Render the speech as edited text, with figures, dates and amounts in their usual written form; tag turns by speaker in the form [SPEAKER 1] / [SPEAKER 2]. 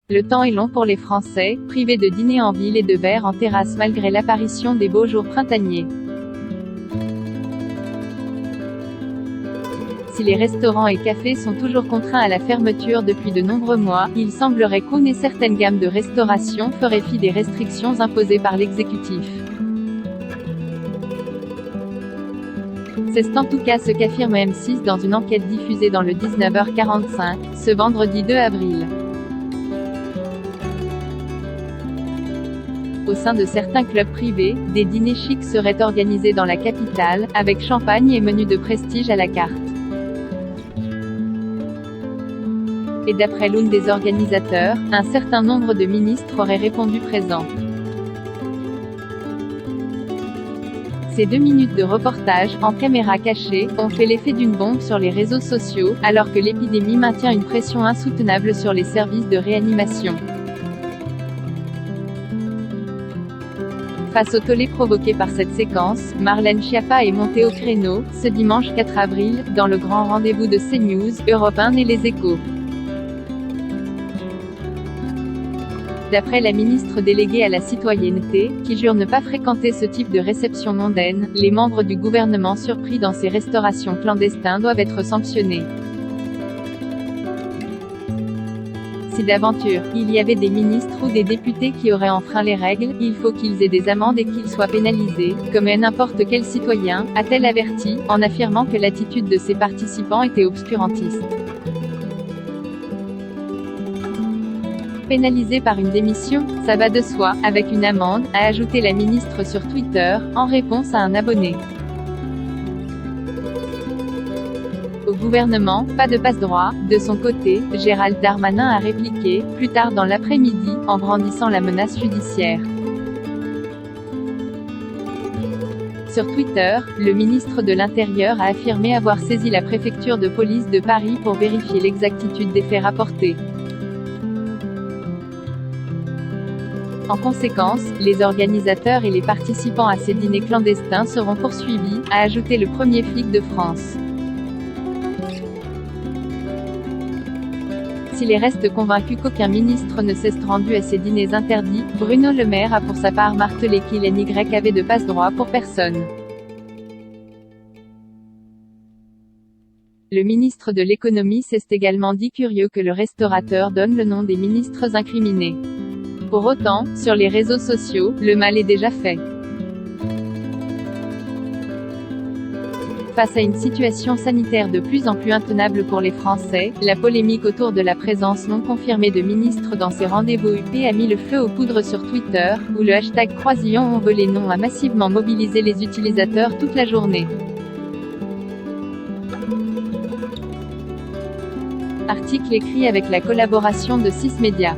[SPEAKER 1] Le temps est long pour les Français, privés de dîner en ville et de verres en terrasse malgré l'apparition des beaux jours printaniers. Si les restaurants et cafés sont toujours contraints à la fermeture depuis de nombreux mois, il semblerait qu'une et certaines gammes de restauration feraient fi des restrictions imposées par l'exécutif. C'est en tout cas ce qu'affirme M6 dans une enquête diffusée dans le 19h45, ce vendredi 2 avril. Au sein de certains clubs privés, des dîners chics seraient organisés dans la capitale, avec champagne et menus de prestige à la carte. Et d'après l'une des organisateurs, un certain nombre de ministres auraient répondu présents. Ces 2 minutes de reportage, en caméra cachée, ont fait l'effet d'une bombe sur les réseaux sociaux, alors que l'épidémie maintient une pression insoutenable sur les services de réanimation. Face au tollé provoqué par cette séquence, Marlène Schiappa est montée au créneau, ce dimanche 4 avril, dans le grand rendez-vous de CNews, Europe 1 et Les Échos. D'après la ministre déléguée à la citoyenneté, qui jure ne pas fréquenter ce type de réception mondaine, les membres du gouvernement surpris dans ces restaurations clandestins doivent être sanctionnés. Si d'aventure, il y avait des ministres ou des députés qui auraient enfreint les règles, il faut qu'ils aient des amendes et qu'ils soient pénalisés, comme n'importe quel citoyen, a-t-elle averti, en affirmant que l'attitude de ses participants était obscurantiste. Pénalisé par une démission, ça va de soi, avec une amende, a ajouté la ministre sur Twitter, en réponse à un abonné. Au gouvernement, pas de passe-droit. De son côté, Gérald Darmanin a répliqué, plus tard dans l'après-midi, en brandissant la menace judiciaire. Sur Twitter, le ministre de l'Intérieur a affirmé avoir saisi la préfecture de police de Paris pour vérifier l'exactitude des faits rapportés. En conséquence, les organisateurs et les participants à ces dîners clandestins seront poursuivis, a ajouté le premier flic de France. S'il reste convaincu qu'aucun ministre ne s'est rendu à ces dîners interdits, Bruno Le Maire a pour sa part martelé qu'il n'y avait de passe-droit pour personne. Le ministre de l'économie s'est également dit curieux que le restaurateur donne le nom des ministres incriminés. Pour autant, sur les réseaux sociaux, le mal est déjà fait. Face à une situation sanitaire de plus en plus intenable pour les Français, la polémique autour de la présence non confirmée de ministres dans ces rendez-vous UP a mis le feu aux poudres sur Twitter, où le hashtag Croisillon on veut les noms a massivement mobilisé les utilisateurs toute la journée. Article écrit avec la collaboration de 6 médias.